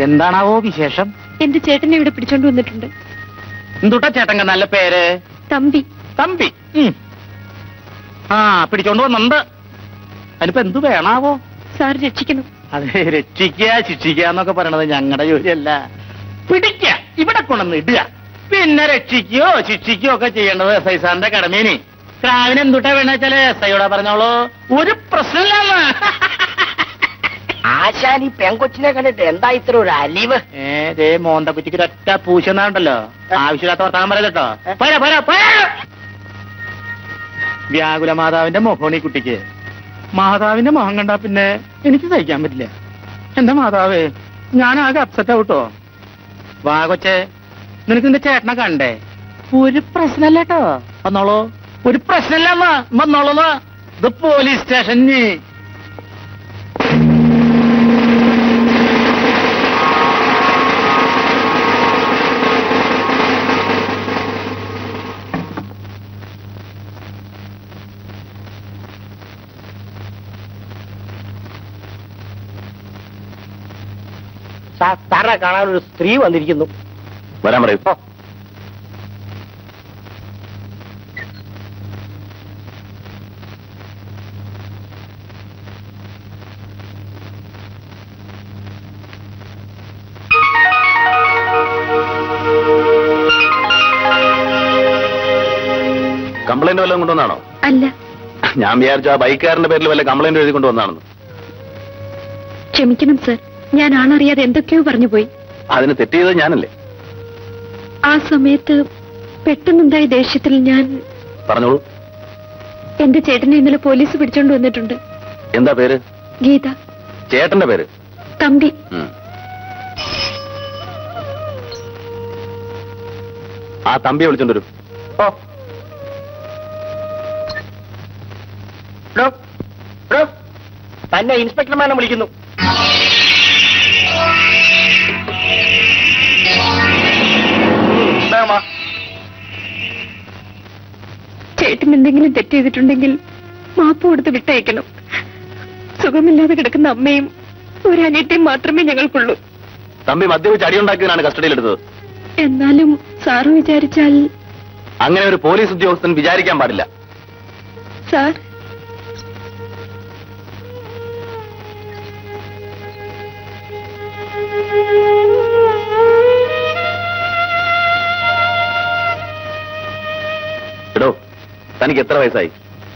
എന്താണാവോ വിശേഷം? എന്റെ ചേട്ടനെ ഇവിടെ പിടിച്ചോണ്ട് വന്നിട്ടുണ്ട്. എന്തുട്ടാ ചേട്ടൻ നല്ല പേര്? തമ്പി. തമ്പി. ആ, പിടിച്ചോണ്ട് വന്നുണ്ട്. അതിനിപ്പോ എന്തു വേണാവോ? സാർ രക്ഷിക്കണം. അതെ, രക്ഷിക്കുക ശിക്ഷിക്കുക എന്നൊക്കെ പറയണത് ഞങ്ങളുടെ ജോലിയല്ല. പിടിക്ക, ഇവിടെ കൊണ്ടുവന്ന് ഇടുക, പിന്നെ രക്ഷിക്കുകയോ ശിക്ഷിക്കുകയോ ഒക്കെ ചെയ്യേണ്ടത് SI സാറിന്റെ കടമേനി. ക്രാവിന് എന്തുട്ടാ വേണമെച്ചാല് SIയോടെ പറഞ്ഞോളൂ, ഒരു പ്രശ്നമില്ല. ആശാനി പെങ്കൊച്ചിനെ കണ്ടിട്ട് എന്താ ഇത്ര ഒരു അലിവ്? മോന്ത കുറ്റിക്ക് ഒറ്റ പൂശുന്നുണ്ടല്ലോ, ആവശ്യമില്ലാത്ത വർത്താനം പറയല്ലോ. വ്യാകുല മാതാവിന്റെ മുഖമാണ് ഈ കുട്ടിക്ക്. മാതാവിന്റെ മുഖം കണ്ടാ പിന്നെ എനിക്ക് സഹിക്കാൻ പറ്റില്ല. എന്റെ മാതാവേ, ഞാനാകെ അപ്സെറ്റ് ആവട്ടോ. വാ കൊച്ചേ, നിനക്ക് നിന്റെ ചേട്ടനെ കണ്ടേ? ഒരു പ്രശ്നമല്ല കേട്ടോ, വന്നോളൂ. ഒരു പ്രശ്നമല്ല, വന്നോളൂ. ഇത് പോലീസ് സ്റ്റേഷന്. സാറിനെ കാണാൻ ഒരു സ്ത്രീ വന്നിരിക്കുന്നു. വരാൻ പറയൂ. കംപ്ലൈന്റ് വല്ലതും കൊണ്ടുവന്നാണോ? അല്ല. ഞാൻ വിചാരിച്ചു ആ ബൈക്കുകാരന്റെ പേരിൽ വല്ല കംപ്ലൈന്റ് എഴുതി കൊണ്ടുവന്നാണെന്ന്. ക്ഷമിക്കണം സർ, ഞാൻ ആണറിയാതെ എന്തൊക്കെയോ പറഞ്ഞു പോയി. അതിന് തെറ്റ് ചെയ്തത് ഞാനല്ലേ? ആ സമയത്ത് പെട്ടെന്നുണ്ടായ ദേഷ്യത്തിൽ ഞാൻ... പറഞ്ഞോളൂ. എന്റെ ചേട്ടനെ ഇന്നലെ പോലീസ് പിടിച്ചോണ്ട് വന്നിട്ടുണ്ട്. എന്താ പേര്? ഗീത. ചേട്ടന്റെ പേര്? തമ്പി. ആ തമ്പിയെ വിളിച്ചോണ്ട് വരൂ. തന്നെ ഇൻസ്പെക്ടർമാരെ വിളിക്കുന്നു. ചേട്ടൻ എന്തെങ്കിലും തെറ്റ് ചെയ്തിട്ടുണ്ടെങ്കിൽ മാപ്പ് കൊടുത്ത് വിട്ടയക്കണം. സുഖമില്ലാതെ കിടക്കുന്ന അമ്മയും ഒരു അനിയത്തെയും മാത്രമേ ഞങ്ങൾക്കുള്ളൂ. തമ്പി മദ്യപിച്ച് അടിയുണ്ടാക്കിയതിനാണ് കസ്റ്റഡിയിലെടുത്തത്. എന്നാലും സാറ് വിചാരിച്ചാൽ... അങ്ങനെ ഒരു പോലീസ് ഉദ്യോഗസ്ഥൻ വിചാരിക്കാൻ പാടില്ല. സാർ, എടോ, തനിക്ക് എത്ര വയസ്സായി?